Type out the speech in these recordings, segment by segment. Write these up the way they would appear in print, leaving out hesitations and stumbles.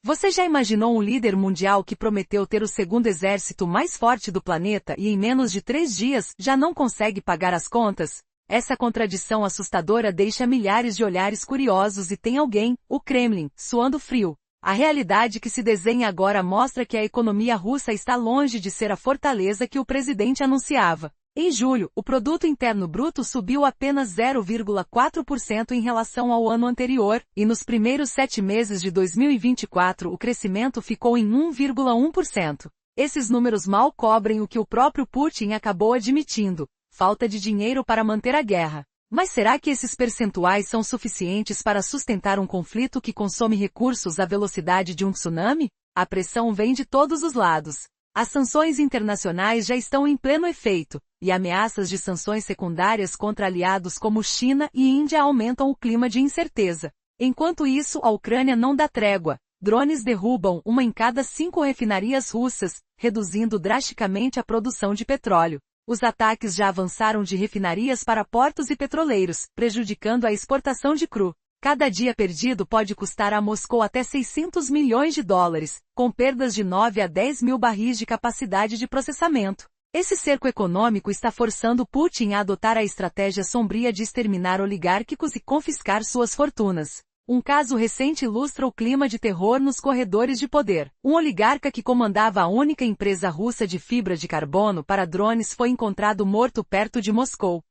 Você já imaginou um líder mundial que prometeu ter o segundo exército mais forte do planeta e em menos de 3 dias já não consegue pagar as contas? Essa contradição assustadora deixa milhares de olhares curiosos e tem alguém, o Kremlin, suando frio. A realidade que se desenha agora mostra que a economia russa está longe de ser a fortaleza que o presidente anunciava. Em julho, o produto interno bruto subiu apenas 0,4% em relação ao ano anterior, e nos primeiros 7 meses de 2024 o crescimento ficou em 1,1%. Esses números mal cobrem o que o próprio Putin acabou admitindo: falta de dinheiro para manter a guerra. Mas será que esses percentuais são suficientes para sustentar um conflito que consome recursos à velocidade de um tsunami? A pressão vem de todos os lados. As sanções internacionais já estão em pleno efeito, e ameaças de sanções secundárias contra aliados como China e Índia aumentam o clima de incerteza. Enquanto isso, a Ucrânia não dá trégua. Drones derrubam uma em cada 5 refinarias russas, reduzindo drasticamente a produção de petróleo. Os ataques já avançaram de refinarias para portos e petroleiros, prejudicando a exportação de cru. Cada dia perdido pode custar a Moscou até 600 milhões de dólares, com perdas de 9 a 10 mil barris de capacidade de processamento. Esse cerco econômico está forçando Putin a adotar a estratégia sombria de exterminar oligárquicos e confiscar suas fortunas. Um caso recente ilustra o clima de terror nos corredores de poder. Um oligarca que comandava a única empresa russa de fibra de carbono para drones foi encontrado morto perto de Moscou,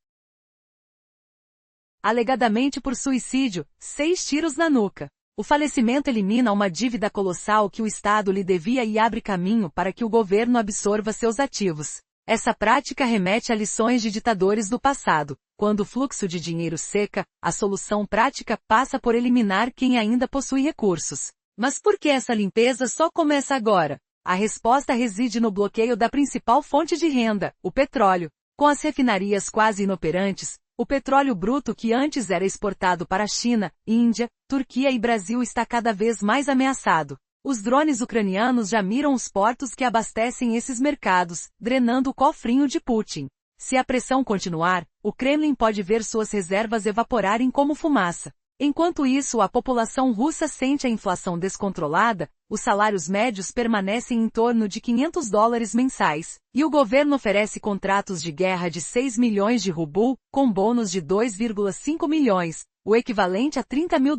alegadamente por suicídio, 6 tiros na nuca. O falecimento elimina uma dívida colossal que o Estado lhe devia e abre caminho para que o governo absorva seus ativos. Essa prática remete a lições de ditadores do passado. Quando o fluxo de dinheiro seca, a solução prática passa por eliminar quem ainda possui recursos. Mas por que essa limpeza só começa agora? A resposta reside no bloqueio da principal fonte de renda, o petróleo. Com as refinarias quase inoperantes, o petróleo bruto que antes era exportado para a China, Índia, Turquia e Brasil está cada vez mais ameaçado. Os drones ucranianos já miram os portos que abastecem esses mercados, drenando o cofrinho de Putin. Se a pressão continuar, o Kremlin pode ver suas reservas evaporarem como fumaça. Enquanto isso, a população russa sente a inflação descontrolada, os salários médios permanecem em torno de $500 mensais, e o governo oferece contratos de guerra de 6 milhões de rublo, com bônus de 2,5 milhões, o equivalente a $30 mil,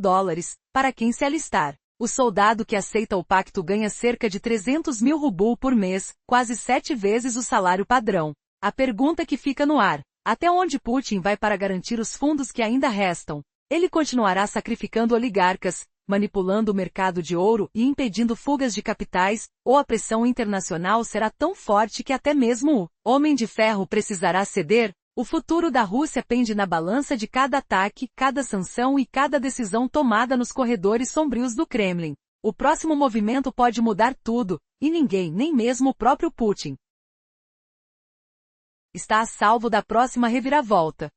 para quem se alistar. O soldado que aceita o pacto ganha cerca de 300 mil rublo por mês, quase 7 vezes o salário padrão. A pergunta que fica no ar: até onde Putin vai para garantir os fundos que ainda restam? Ele continuará sacrificando oligarcas, manipulando o mercado de ouro e impedindo fugas de capitais, ou a pressão internacional será tão forte que até mesmo o Homem de Ferro precisará ceder? O futuro da Rússia pende na balança de cada ataque, cada sanção e cada decisão tomada nos corredores sombrios do Kremlin. O próximo movimento pode mudar tudo, e ninguém, nem mesmo o próprio Putin, está a salvo da próxima reviravolta.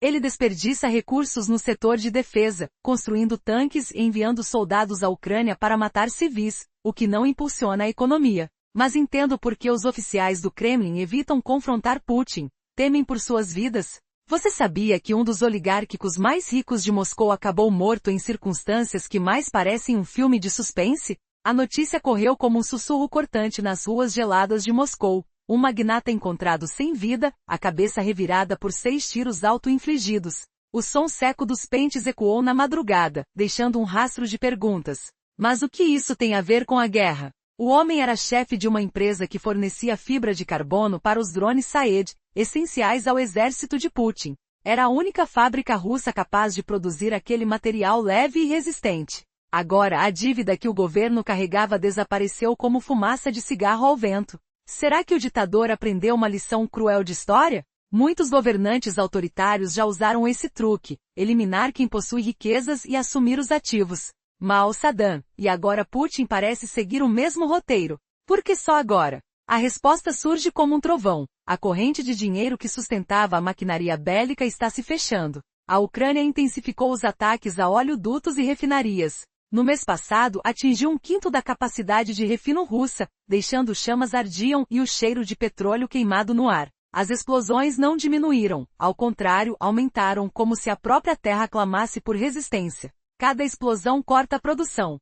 Ele desperdiça recursos no setor de defesa, construindo tanques e enviando soldados à Ucrânia para matar civis, o que não impulsiona a economia. Mas entendo por que os oficiais do Kremlin evitam confrontar Putin. Temem por suas vidas? Você sabia que um dos oligárquicos mais ricos de Moscou acabou morto em circunstâncias que mais parecem um filme de suspense? A notícia correu como um sussurro cortante nas ruas geladas de Moscou. Um magnata encontrado sem vida, a cabeça revirada por 6 tiros auto-infligidos. O som seco dos pentes ecoou na madrugada, deixando um rastro de perguntas. Mas o que isso tem a ver com a guerra? O homem era chefe de uma empresa que fornecia fibra de carbono para os drones Saed, essenciais ao exército de Putin. Era a única fábrica russa capaz de produzir aquele material leve e resistente. Agora a dívida que o governo carregava desapareceu como fumaça de cigarro ao vento. Será que o ditador aprendeu uma lição cruel de história? Muitos governantes autoritários já usaram esse truque: eliminar quem possui riquezas e assumir os ativos. Mao Saddam, e agora Putin parece seguir o mesmo roteiro. Por que só agora? A resposta surge como um trovão. A corrente de dinheiro que sustentava a maquinaria bélica está se fechando. A Ucrânia intensificou os ataques a oleodutos e refinarias. No mês passado, atingiu 1/5 da capacidade de refino russa, deixando chamas ardiam e o cheiro de petróleo queimado no ar. As explosões não diminuíram, ao contrário, aumentaram como se a própria terra clamasse por resistência. cada explosão corta a produção,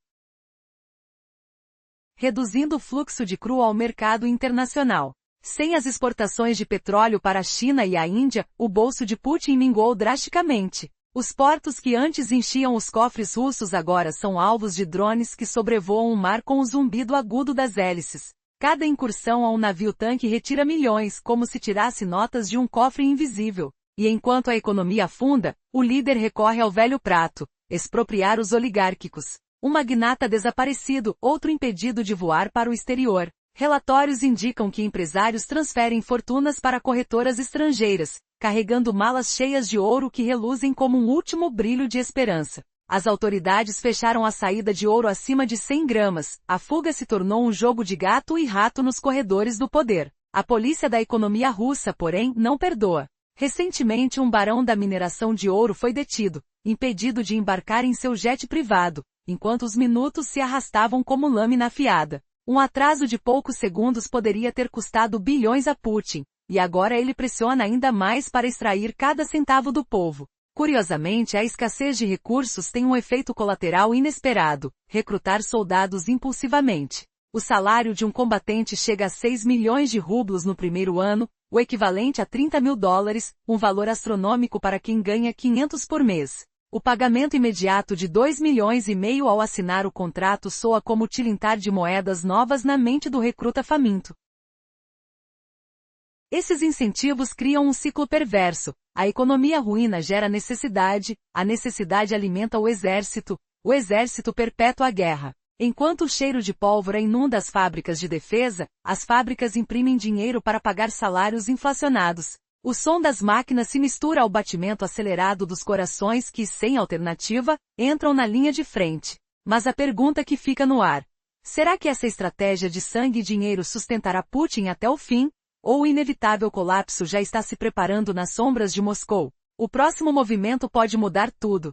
reduzindo o fluxo de cru ao mercado internacional. Sem as exportações de petróleo para a China e a Índia, o bolso de Putin minguou drasticamente. Os portos que antes enchiam os cofres russos agora são alvos de drones que sobrevoam o mar com o zumbido agudo das hélices. Cada incursão a um navio-tanque retira milhões, como se tirasse notas de um cofre invisível. E enquanto a economia afunda, o líder recorre ao velho prato: expropriar os oligárquicos. Um magnata desaparecido, outro impedido de voar para o exterior. Relatórios indicam que empresários transferem fortunas para corretoras estrangeiras, carregando malas cheias de ouro que reluzem como um último brilho de esperança. As autoridades fecharam a saída de ouro acima de 100 gramas. A fuga se tornou um jogo de gato e rato nos corredores do poder. A polícia da economia russa, porém, não perdoa. Recentemente um barão da mineração de ouro foi detido, impedido de embarcar em seu jet privado, enquanto os minutos se arrastavam como lâmina afiada. Um atraso de poucos segundos poderia ter custado bilhões a Putin, e agora ele pressiona ainda mais para extrair cada centavo do povo. Curiosamente, a escassez de recursos tem um efeito colateral inesperado: recrutar soldados impulsivamente. O salário de um combatente chega a 6 milhões de rublos no primeiro ano, o equivalente a $30 mil, um valor astronômico para quem ganha 500 por mês. O pagamento imediato de 2,5 milhões ao assinar o contrato soa como tilintar de moedas novas na mente do recruta faminto. Esses incentivos criam um ciclo perverso. A economia ruína gera necessidade, a necessidade alimenta o exército perpetua a guerra. Enquanto o cheiro de pólvora inunda as fábricas de defesa, as fábricas imprimem dinheiro para pagar salários inflacionados. O som das máquinas se mistura ao batimento acelerado dos corações que, sem alternativa, entram na linha de frente. Mas a pergunta que fica no ar: será que essa estratégia de sangue e dinheiro sustentará Putin até o fim? Ou o inevitável colapso já está se preparando nas sombras de Moscou? O próximo movimento pode mudar tudo.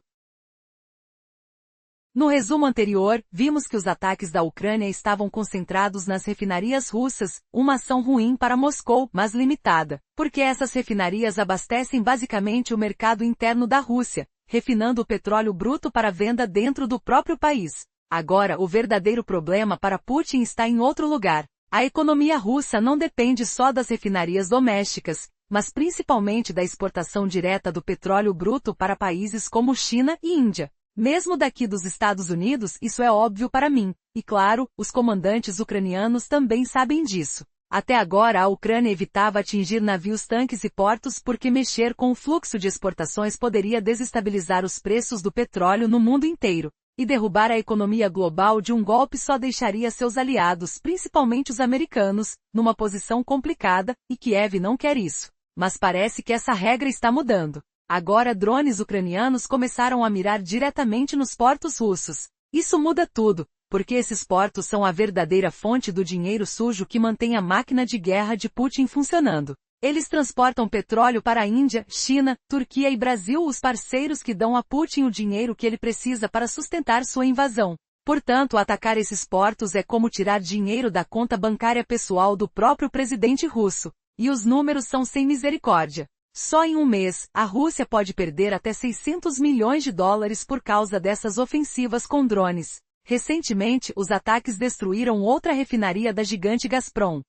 No resumo anterior, vimos que os ataques da Ucrânia estavam concentrados nas refinarias russas, uma ação ruim para Moscou, mas limitada, porque essas refinarias abastecem basicamente o mercado interno da Rússia, refinando o petróleo bruto para venda dentro do próprio país. Agora, o verdadeiro problema para Putin está em outro lugar. A economia russa não depende só das refinarias domésticas, mas principalmente da exportação direta do petróleo bruto para países como China e Índia. Mesmo daqui dos Estados Unidos, isso é óbvio para mim. E claro, os comandantes ucranianos também sabem disso. Até agora a Ucrânia evitava atingir navios, tanques e portos porque mexer com o fluxo de exportações poderia desestabilizar os preços do petróleo no mundo inteiro. E derrubar a economia global de um golpe só deixaria seus aliados, principalmente os americanos, numa posição complicada, e Kiev não quer isso. Mas parece que essa regra está mudando. Agora drones ucranianos começaram a mirar diretamente nos portos russos. Isso muda tudo, porque esses portos são a verdadeira fonte do dinheiro sujo que mantém a máquina de guerra de Putin funcionando. Eles transportam petróleo para a Índia, China, Turquia e Brasil, os parceiros que dão a Putin o dinheiro que ele precisa para sustentar sua invasão. Portanto, atacar esses portos é como tirar dinheiro da conta bancária pessoal do próprio presidente russo. E os números são sem misericórdia. Só em um mês, a Rússia pode perder até 600 milhões de dólares por causa dessas ofensivas com drones. Recentemente, os ataques destruíram outra refinaria da gigante Gazprom.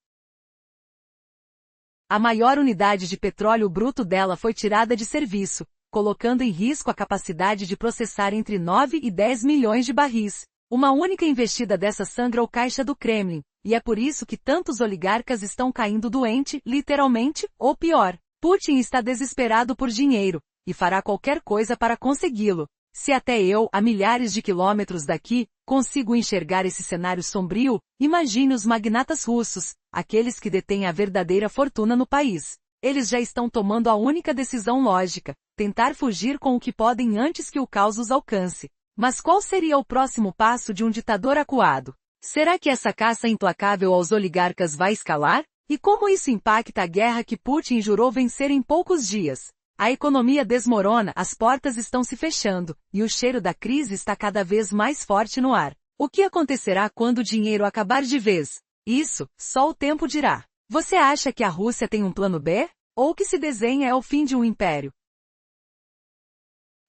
A maior unidade de petróleo bruto dela foi tirada de serviço, colocando em risco a capacidade de processar entre 9 e 10 milhões de barris. Uma única investida dessa sangra o caixa do Kremlin, e é por isso que tantos oligarcas estão caindo doente, literalmente, ou pior. Putin está desesperado por dinheiro, e fará qualquer coisa para consegui-lo. Se até eu, a milhares de quilômetros daqui, consigo enxergar esse cenário sombrio, imagine os magnatas russos, aqueles que detêm a verdadeira fortuna no país. Eles já estão tomando a única decisão lógica: tentar fugir com o que podem antes que o caos os alcance. Mas qual seria o próximo passo de um ditador acuado? Será que essa caça implacável aos oligarcas vai escalar? E como isso impacta a guerra que Putin jurou vencer em poucos dias? A economia desmorona, as portas estão se fechando, e o cheiro da crise está cada vez mais forte no ar. O que acontecerá quando o dinheiro acabar de vez? Isso, só o tempo dirá. Você acha que a Rússia tem um plano B? Ou o que se desenha é o fim de um império?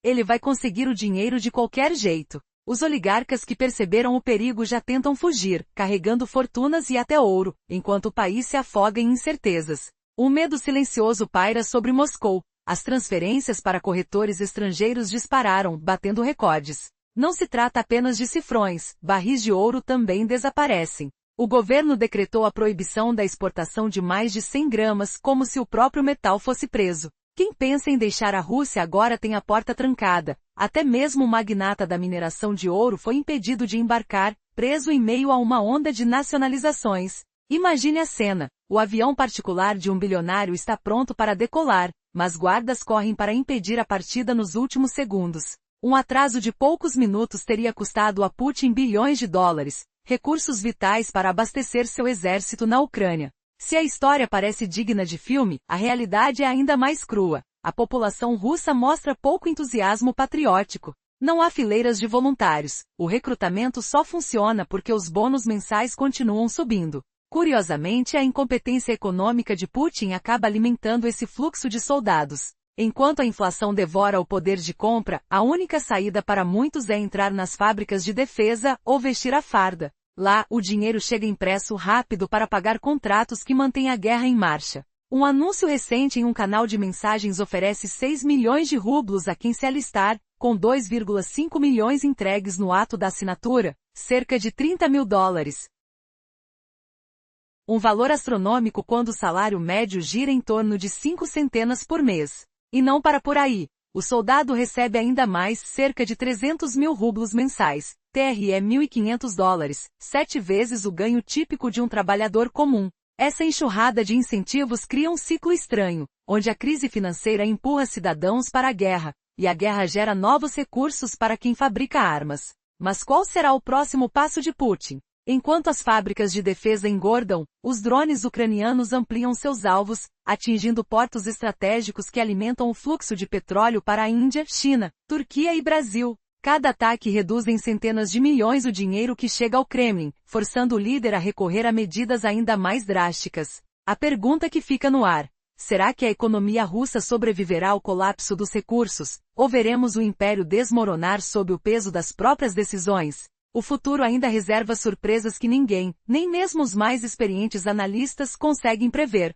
Ele vai conseguir o dinheiro de qualquer jeito. Os oligarcas que perceberam o perigo já tentam fugir, carregando fortunas e até ouro, enquanto o país se afoga em incertezas. Um medo silencioso paira sobre Moscou. As transferências para corretores estrangeiros dispararam, batendo recordes. Não se trata apenas de cifrões, barris de ouro também desaparecem. O governo decretou a proibição da exportação de mais de 100 gramas, como se o próprio metal fosse preso. Quem pensa em deixar a Rússia agora tem a porta trancada. Até mesmo o magnata da mineração de ouro foi impedido de embarcar, preso em meio a uma onda de nacionalizações. Imagine a cena. O avião particular de um bilionário está pronto para decolar, mas guardas correm para impedir a partida nos últimos segundos. Um atraso de poucos minutos teria custado a Putin bilhões de dólares, recursos vitais para abastecer seu exército na Ucrânia. Se a história parece digna de filme, a realidade é ainda mais crua. A população russa mostra pouco entusiasmo patriótico. Não há fileiras de voluntários. O recrutamento só funciona porque os bônus mensais continuam subindo. Curiosamente, a incompetência econômica de Putin acaba alimentando esse fluxo de soldados. Enquanto a inflação devora o poder de compra, a única saída para muitos é entrar nas fábricas de defesa ou vestir a farda. Lá, o dinheiro chega impresso rápido para pagar contratos que mantêm a guerra em marcha. Um anúncio recente em um canal de mensagens oferece 6 milhões de rublos a quem se alistar, com 2,5 milhões entregues no ato da assinatura, cerca de 30 mil dólares. Um valor astronômico quando o salário médio gira em torno de 5 centenas por mês. E não para por aí. O soldado recebe ainda mais, cerca de 300 mil rublos mensais, TRE 1.500 dólares, 7 vezes o ganho típico de um trabalhador comum. Essa enxurrada de incentivos cria um ciclo estranho, onde a crise financeira empurra cidadãos para a guerra, e a guerra gera novos recursos para quem fabrica armas. Mas qual será o próximo passo de Putin? Enquanto as fábricas de defesa engordam, os drones ucranianos ampliam seus alvos, atingindo portos estratégicos que alimentam o fluxo de petróleo para a Índia, China, Turquia e Brasil. Cada ataque reduz em centenas de milhões o dinheiro que chega ao Kremlin, forçando o líder a recorrer a medidas ainda mais drásticas. A pergunta que fica no ar: será que a economia russa sobreviverá ao colapso dos recursos, ou veremos o império desmoronar sob o peso das próprias decisões? O futuro ainda reserva surpresas que ninguém, nem mesmo os mais experientes analistas, conseguem prever.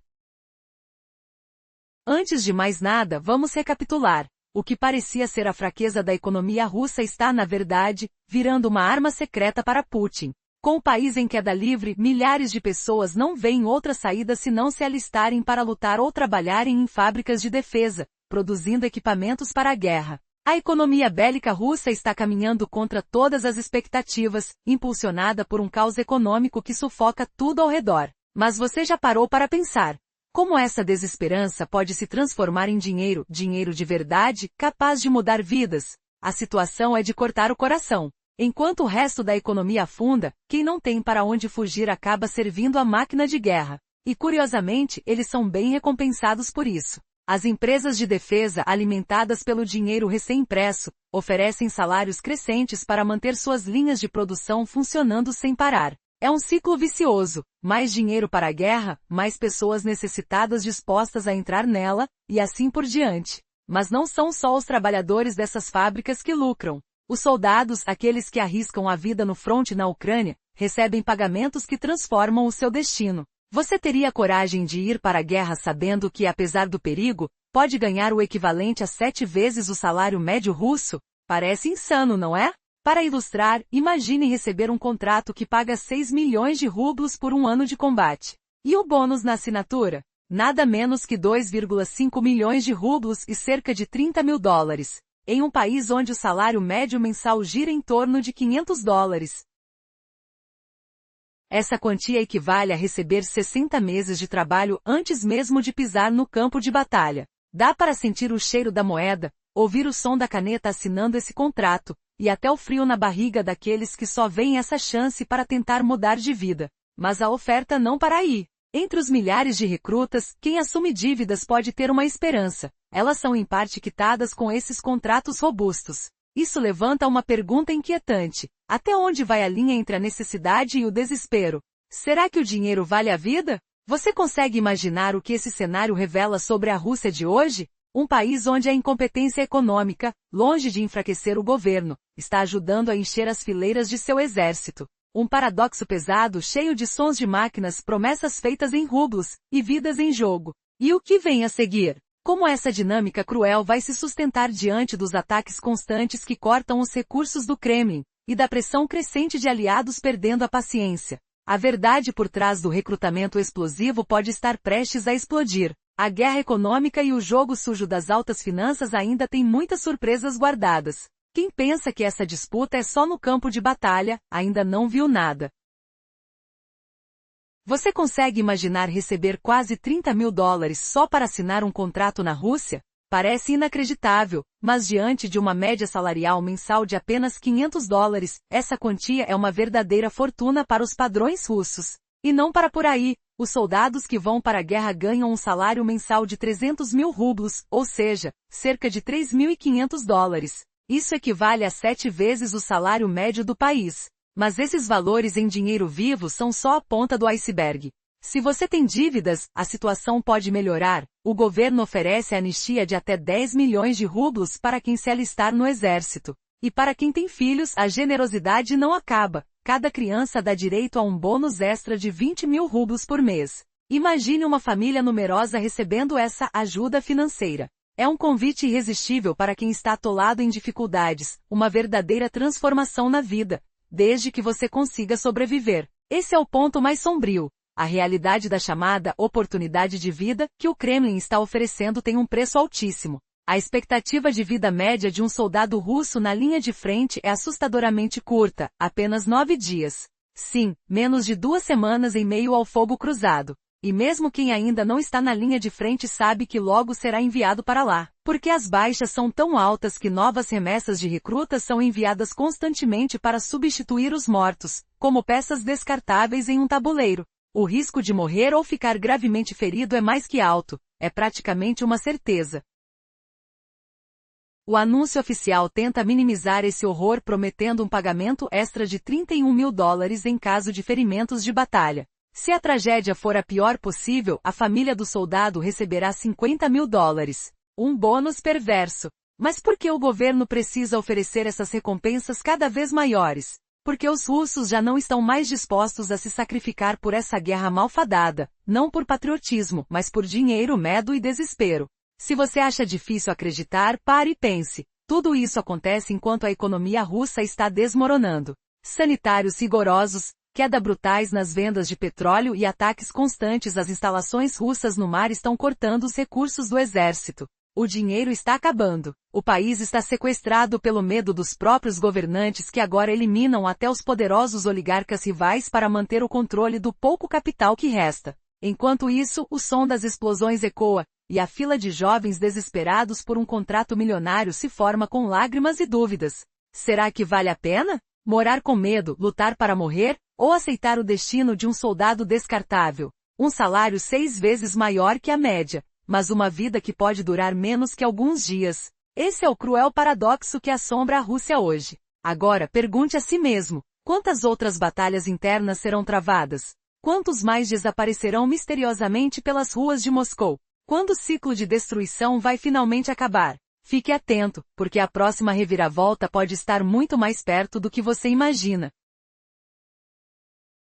Antes de mais nada, vamos recapitular. O que parecia ser a fraqueza da economia russa está, na verdade, virando uma arma secreta para Putin. Com o país em queda livre, milhares de pessoas não veem outra saída senão se alistarem para lutar ou trabalharem em fábricas de defesa, produzindo equipamentos para a guerra. A economia bélica russa está caminhando contra todas as expectativas, impulsionada por um caos econômico que sufoca tudo ao redor. Mas você já parou para pensar? Como essa desesperança pode se transformar em dinheiro, dinheiro de verdade, capaz de mudar vidas? A situação é de cortar o coração. Enquanto o resto da economia afunda, quem não tem para onde fugir acaba servindo à máquina de guerra. E curiosamente, eles são bem recompensados por isso. As empresas de defesa, alimentadas pelo dinheiro recém-impresso, oferecem salários crescentes para manter suas linhas de produção funcionando sem parar. É um ciclo vicioso. Mais dinheiro para a guerra, mais pessoas necessitadas dispostas a entrar nela, e assim por diante. Mas não são só os trabalhadores dessas fábricas que lucram. Os soldados, aqueles que arriscam a vida no fronte na Ucrânia, recebem pagamentos que transformam o seu destino. Você teria coragem de ir para a guerra sabendo que, apesar do perigo, pode ganhar o equivalente a 7 vezes o salário médio russo? Parece insano, não é? Para ilustrar, imagine receber um contrato que paga 6 milhões de rublos por um ano de combate. E o bônus na assinatura? Nada menos que 2,5 milhões de rublos e cerca de 30 mil dólares. Em um país onde o salário médio mensal gira em torno de 500 dólares. Essa quantia equivale a receber 60 meses de trabalho antes mesmo de pisar no campo de batalha. Dá para sentir o cheiro da moeda, ouvir o som da caneta assinando esse contrato, e até o frio na barriga daqueles que só veem essa chance para tentar mudar de vida. Mas a oferta não para aí. Entre os milhares de recrutas, quem assume dívidas pode ter uma esperança. Elas são em parte quitadas com esses contratos robustos. Isso levanta uma pergunta inquietante. Até onde vai a linha entre a necessidade e o desespero? Será que o dinheiro vale a vida? Você consegue imaginar o que esse cenário revela sobre a Rússia de hoje? Um país onde a incompetência econômica, longe de enfraquecer o governo, está ajudando a encher as fileiras de seu exército. Um paradoxo pesado cheio de sons de máquinas, promessas feitas em rublos, e vidas em jogo. E o que vem a seguir? Como essa dinâmica cruel vai se sustentar diante dos ataques constantes que cortam os recursos do Kremlin, e da pressão crescente de aliados perdendo a paciência? A verdade por trás do recrutamento explosivo pode estar prestes a explodir. A guerra econômica e o jogo sujo das altas finanças ainda têm muitas surpresas guardadas. Quem pensa que essa disputa é só no campo de batalha, ainda não viu nada. Você consegue imaginar receber quase $30.000 só para assinar um contrato na Rússia? Parece inacreditável, mas diante de uma média salarial mensal de apenas $500, essa quantia é uma verdadeira fortuna para os padrões russos. E não para por aí, os soldados que vão para a guerra ganham um salário mensal de 300.000 rublos, ou seja, cerca de $3.500. Isso equivale a 7 vezes o salário médio do país. Mas esses valores em dinheiro vivo são só a ponta do iceberg. Se você tem dívidas, a situação pode melhorar. O governo oferece anistia de até 10 milhões de rublos para quem se alistar no exército. E para quem tem filhos, a generosidade não acaba. Cada criança dá direito a um bônus extra de 20.000 rublos por mês. Imagine uma família numerosa recebendo essa ajuda financeira. É um convite irresistível para quem está atolado em dificuldades, uma verdadeira transformação na vida, desde que você consiga sobreviver. Esse é o ponto mais sombrio. A realidade da chamada oportunidade de vida que o Kremlin está oferecendo tem um preço altíssimo. A expectativa de vida média de um soldado russo na linha de frente é assustadoramente curta, apenas 9 dias. Sim, menos de 2 semanas em meio ao fogo cruzado. E mesmo quem ainda não está na linha de frente sabe que logo será enviado para lá, porque as baixas são tão altas que novas remessas de recrutas são enviadas constantemente para substituir os mortos, como peças descartáveis em um tabuleiro. O risco de morrer ou ficar gravemente ferido é mais que alto, é praticamente uma certeza. O anúncio oficial tenta minimizar esse horror prometendo um pagamento extra de $31.000 em caso de ferimentos de batalha. Se a tragédia for a pior possível, a família do soldado receberá $50.000. Um bônus perverso. Mas por que o governo precisa oferecer essas recompensas cada vez maiores? Porque os russos já não estão mais dispostos a se sacrificar por essa guerra malfadada, não por patriotismo, mas por dinheiro, medo e desespero. Se você acha difícil acreditar, pare e pense. Tudo isso acontece enquanto a economia russa está desmoronando. Sanitários rigorosos, queda brutais nas vendas de petróleo e ataques constantes às instalações russas no mar estão cortando os recursos do exército. O dinheiro está acabando. O país está sequestrado pelo medo dos próprios governantes que agora eliminam até os poderosos oligarcas rivais para manter o controle do pouco capital que resta. Enquanto isso, o som das explosões ecoa, e a fila de jovens desesperados por um contrato milionário se forma com lágrimas e dúvidas. Será que vale a pena? Morar com medo, lutar para morrer, ou aceitar o destino de um soldado descartável? Um salário 6 vezes maior que a média, mas uma vida que pode durar menos que alguns dias. Esse é o cruel paradoxo que assombra a Rússia hoje. Agora pergunte a si mesmo, quantas outras batalhas internas serão travadas? Quantos mais desaparecerão misteriosamente pelas ruas de Moscou? Quando o ciclo de destruição vai finalmente acabar? Fique atento, porque a próxima reviravolta pode estar muito mais perto do que você imagina.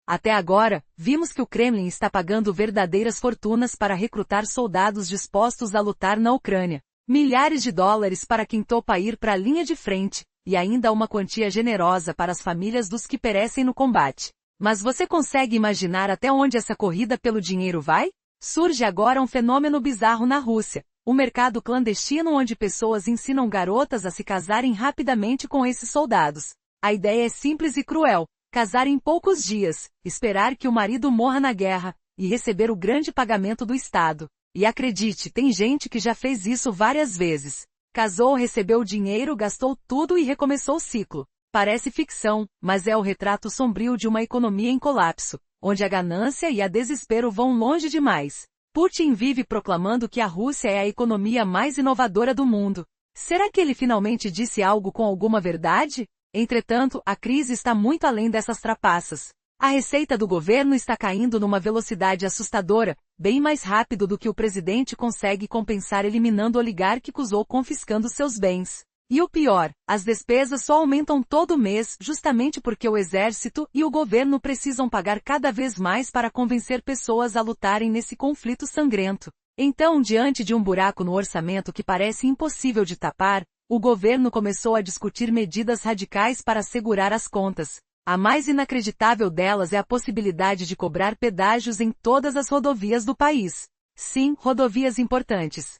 Até agora, vimos que o Kremlin está pagando verdadeiras fortunas para recrutar soldados dispostos a lutar na Ucrânia. Milhares de dólares para quem topa ir para a linha de frente, e ainda uma quantia generosa para as famílias dos que perecem no combate. Mas você consegue imaginar até onde essa corrida pelo dinheiro vai? Surge agora um fenômeno bizarro na Rússia, um mercado clandestino onde pessoas ensinam garotas a se casarem rapidamente com esses soldados. A ideia é simples e cruel: casar em poucos dias, esperar que o marido morra na guerra, e receber o grande pagamento do Estado. E acredite, tem gente que já fez isso várias vezes. Casou, recebeu o dinheiro, gastou tudo e recomeçou o ciclo. Parece ficção, mas é o retrato sombrio de uma economia em colapso, onde a ganância e a desespero vão longe demais. Putin vive proclamando que a Rússia é a economia mais inovadora do mundo. Será que ele finalmente disse algo com alguma verdade? Entretanto, a crise está muito além dessas trapaças. A receita do governo está caindo numa velocidade assustadora, bem mais rápido do que o presidente consegue compensar eliminando oligárquicos ou confiscando seus bens. E o pior, as despesas só aumentam todo mês justamente porque o exército e o governo precisam pagar cada vez mais para convencer pessoas a lutarem nesse conflito sangrento. Então, diante de um buraco no orçamento que parece impossível de tapar, o governo começou a discutir medidas radicais para segurar as contas. A mais inacreditável delas é a possibilidade de cobrar pedágios em todas as rodovias do país. Sim, rodovias importantes,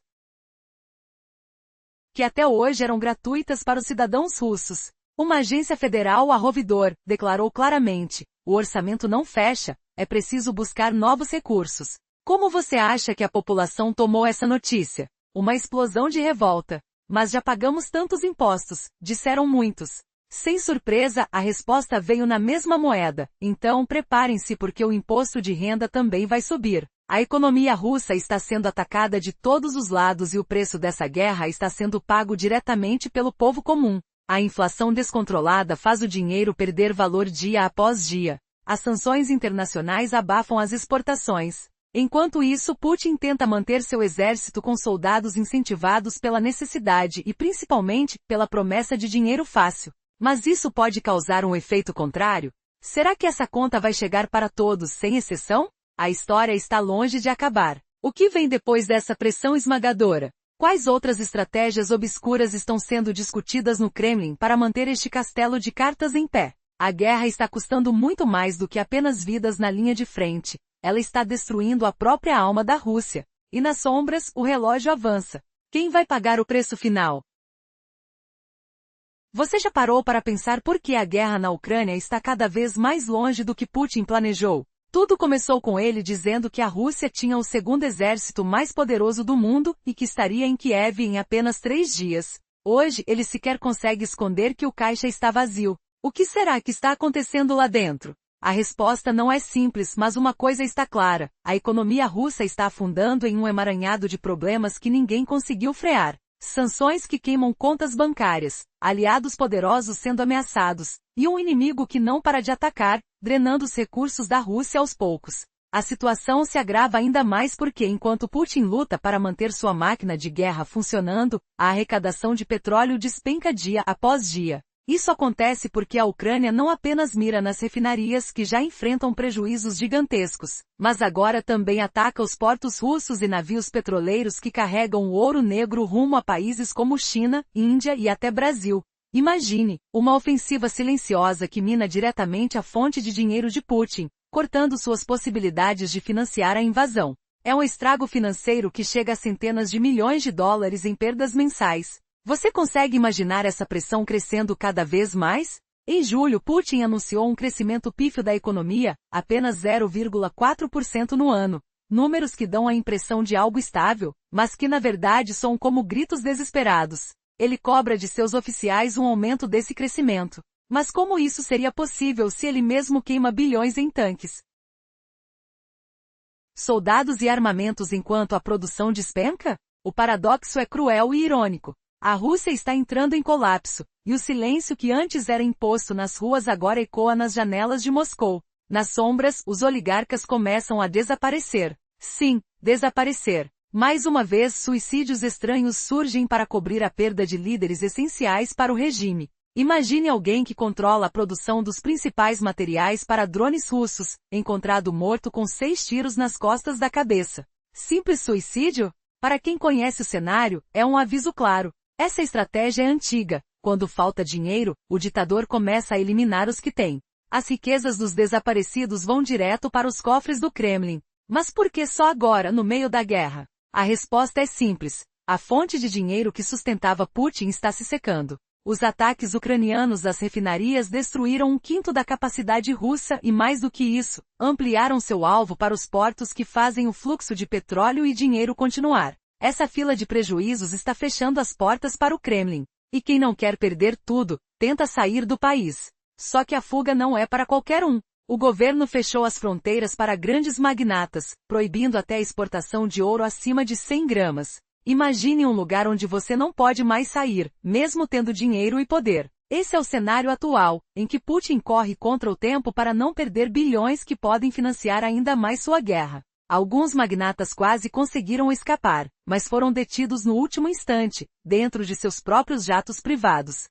que até hoje eram gratuitas para os cidadãos russos. Uma agência federal, a Rovidor, declarou claramente: o orçamento não fecha, é preciso buscar novos recursos. Como você acha que a população tomou essa notícia? Uma explosão de revolta. Mas já pagamos tantos impostos, disseram muitos. Sem surpresa, a resposta veio na mesma moeda. Então preparem-se porque o imposto de renda também vai subir. A economia russa está sendo atacada de todos os lados e o preço dessa guerra está sendo pago diretamente pelo povo comum. A inflação descontrolada faz o dinheiro perder valor dia após dia. As sanções internacionais abafam as exportações. Enquanto isso, Putin tenta manter seu exército com soldados incentivados pela necessidade e principalmente pela promessa de dinheiro fácil. Mas isso pode causar um efeito contrário? Será que essa conta vai chegar para todos, sem exceção? A história está longe de acabar. O que vem depois dessa pressão esmagadora? Quais outras estratégias obscuras estão sendo discutidas no Kremlin para manter este castelo de cartas em pé? A guerra está custando muito mais do que apenas vidas na linha de frente. Ela está destruindo a própria alma da Rússia. E nas sombras, o relógio avança. Quem vai pagar o preço final? Você já parou para pensar por que a guerra na Ucrânia está cada vez mais longe do que Putin planejou? Tudo começou com ele dizendo que a Rússia tinha o segundo exército mais poderoso do mundo e que estaria em Kiev em apenas 3 dias. Hoje, ele sequer consegue esconder que o caixa está vazio. O que será que está acontecendo lá dentro? A resposta não é simples, mas uma coisa está clara. A economia russa está afundando em um emaranhado de problemas que ninguém conseguiu frear. Sanções que queimam contas bancárias, aliados poderosos sendo ameaçados, e um inimigo que não para de atacar, drenando os recursos da Rússia aos poucos. A situação se agrava ainda mais porque enquanto Putin luta para manter sua máquina de guerra funcionando, a arrecadação de petróleo despenca dia após dia. Isso acontece porque a Ucrânia não apenas mira nas refinarias que já enfrentam prejuízos gigantescos, mas agora também ataca os portos russos e navios petroleiros que carregam o ouro negro rumo a países como China, Índia e até Brasil. Imagine, uma ofensiva silenciosa que mina diretamente a fonte de dinheiro de Putin, cortando suas possibilidades de financiar a invasão. É um estrago financeiro que chega a centenas de milhões de dólares em perdas mensais. Você consegue imaginar essa pressão crescendo cada vez mais? Em julho, Putin anunciou um crescimento pífio da economia, apenas 0,4% no ano. Números que dão a impressão de algo estável, mas que na verdade soam como gritos desesperados. Ele cobra de seus oficiais um aumento desse crescimento. Mas como isso seria possível se ele mesmo queima bilhões em tanques, soldados e armamentos enquanto a produção despenca? O paradoxo é cruel e irônico. A Rússia está entrando em colapso, e o silêncio que antes era imposto nas ruas agora ecoa nas janelas de Moscou. Nas sombras, os oligarcas começam a desaparecer. Sim, desaparecer. Mais uma vez, suicídios estranhos surgem para cobrir a perda de líderes essenciais para o regime. Imagine alguém que controla a produção dos principais materiais para drones russos, encontrado morto com 6 tiros nas costas da cabeça. Simples suicídio? Para quem conhece o cenário, é um aviso claro. Essa estratégia é antiga. Quando falta dinheiro, o ditador começa a eliminar os que tem. As riquezas dos desaparecidos vão direto para os cofres do Kremlin. Mas por que só agora, no meio da guerra? A resposta é simples. A fonte de dinheiro que sustentava Putin está se secando. Os ataques ucranianos às refinarias destruíram 1/5 da capacidade russa e, mais do que isso, ampliaram seu alvo para os portos que fazem o fluxo de petróleo e dinheiro continuar. Essa fila de prejuízos está fechando as portas para o Kremlin. E quem não quer perder tudo, tenta sair do país. Só que a fuga não é para qualquer um. O governo fechou as fronteiras para grandes magnatas, proibindo até a exportação de ouro acima de 100 gramas. Imagine um lugar onde você não pode mais sair, mesmo tendo dinheiro e poder. Esse é o cenário atual, em que Putin corre contra o tempo para não perder bilhões que podem financiar ainda mais sua guerra. Alguns magnatas quase conseguiram escapar, mas foram detidos no último instante, dentro de seus próprios jatos privados.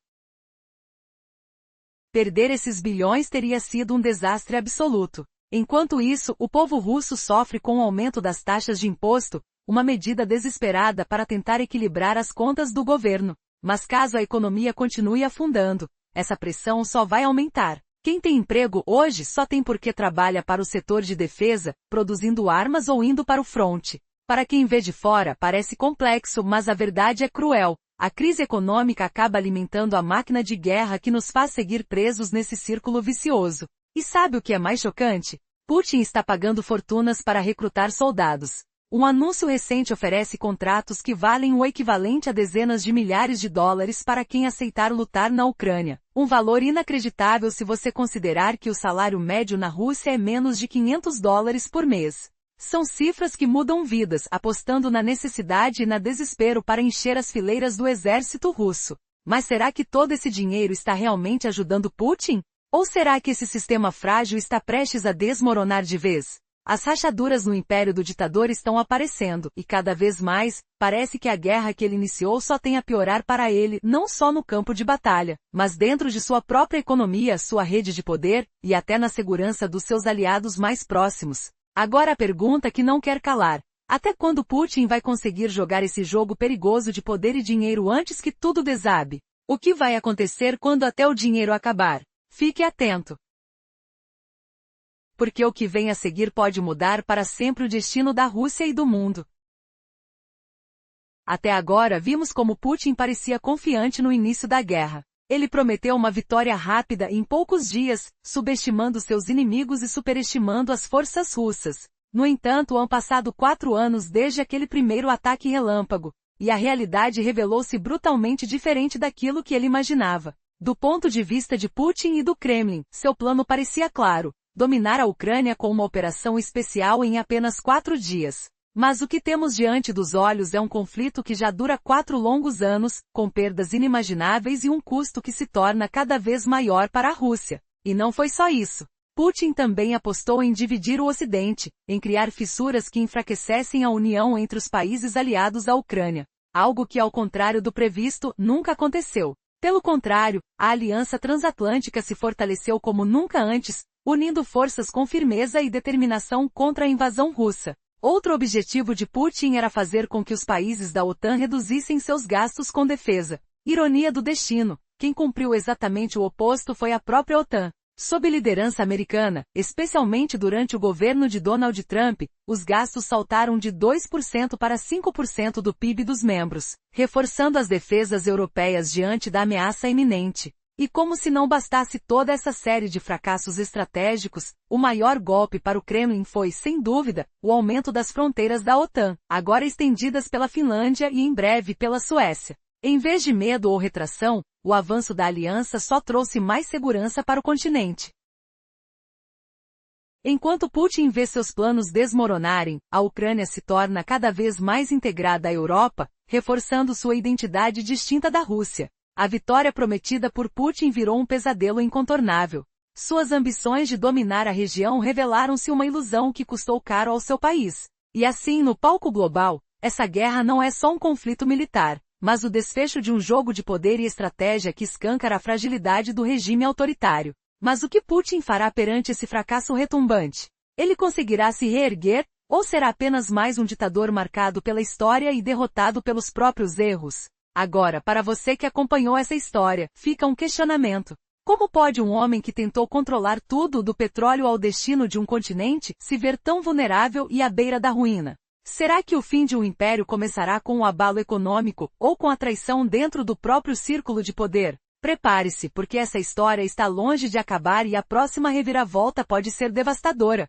Perder esses bilhões teria sido um desastre absoluto. Enquanto isso, o povo russo sofre com o aumento das taxas de imposto, uma medida desesperada para tentar equilibrar as contas do governo. Mas caso a economia continue afundando, essa pressão só vai aumentar. Quem tem emprego hoje só tem porque trabalha para o setor de defesa, produzindo armas ou indo para o fronte. Para quem vê de fora, parece complexo, mas a verdade é cruel. A crise econômica acaba alimentando a máquina de guerra que nos faz seguir presos nesse círculo vicioso. E sabe o que é mais chocante? Putin está pagando fortunas para recrutar soldados. Um anúncio recente oferece contratos que valem o equivalente a dezenas de milhares de dólares para quem aceitar lutar na Ucrânia. Um valor inacreditável se você considerar que o salário médio na Rússia é menos de $500 por mês. São cifras que mudam vidas, apostando na necessidade e na desespero para encher as fileiras do exército russo. Mas será que todo esse dinheiro está realmente ajudando Putin? Ou será que esse sistema frágil está prestes a desmoronar de vez? As rachaduras no império do ditador estão aparecendo, e cada vez mais, parece que a guerra que ele iniciou só tem a piorar para ele, não só no campo de batalha, mas dentro de sua própria economia, sua rede de poder, e até na segurança dos seus aliados mais próximos. Agora a pergunta que não quer calar: até quando Putin vai conseguir jogar esse jogo perigoso de poder e dinheiro antes que tudo desabe? O que vai acontecer quando até o dinheiro acabar? Fique atento. Porque o que vem a seguir pode mudar para sempre o destino da Rússia e do mundo. Até agora vimos como Putin parecia confiante no início da guerra. Ele prometeu uma vitória rápida em poucos dias, subestimando seus inimigos e superestimando as forças russas. No entanto, han passado 4 anos desde aquele primeiro ataque relâmpago, e a realidade revelou-se brutalmente diferente daquilo que ele imaginava. Do ponto de vista de Putin e do Kremlin, seu plano parecia claro: dominar a Ucrânia com uma operação especial em apenas 4 dias. Mas o que temos diante dos olhos é um conflito que já dura 4 longos anos, com perdas inimagináveis e um custo que se torna cada vez maior para a Rússia. E não foi só isso. Putin também apostou em dividir o Ocidente, em criar fissuras que enfraquecessem a união entre os países aliados à Ucrânia. Algo que, ao contrário do previsto, nunca aconteceu. Pelo contrário, a aliança transatlântica se fortaleceu como nunca antes, unindo forças com firmeza e determinação contra a invasão russa. Outro objetivo de Putin era fazer com que os países da OTAN reduzissem seus gastos com defesa. Ironia do destino, quem cumpriu exatamente o oposto foi a própria OTAN. Sob liderança americana, especialmente durante o governo de Donald Trump, os gastos saltaram de 2% para 5% do PIB dos membros, reforçando as defesas europeias diante da ameaça iminente. E como se não bastasse toda essa série de fracassos estratégicos, o maior golpe para o Kremlin foi, sem dúvida, o aumento das fronteiras da OTAN, agora estendidas pela Finlândia e em breve pela Suécia. Em vez de medo ou retração, o avanço da aliança só trouxe mais segurança para o continente. Enquanto Putin vê seus planos desmoronarem, a Ucrânia se torna cada vez mais integrada à Europa, reforçando sua identidade distinta da Rússia. A vitória prometida por Putin virou um pesadelo incontornável. Suas ambições de dominar a região revelaram-se uma ilusão que custou caro ao seu país. E assim, no palco global, essa guerra não é só um conflito militar, mas o desfecho de um jogo de poder e estratégia que escancara a fragilidade do regime autoritário. Mas o que Putin fará perante esse fracasso retumbante? Ele conseguirá se reerguer, ou será apenas mais um ditador marcado pela história e derrotado pelos próprios erros? Agora, para você que acompanhou essa história, fica um questionamento. Como pode um homem que tentou controlar tudo, do petróleo ao destino de um continente, se ver tão vulnerável e à beira da ruína? Será que o fim de um império começará com um abalo econômico, ou com a traição dentro do próprio círculo de poder? Prepare-se, porque essa história está longe de acabar e a próxima reviravolta pode ser devastadora.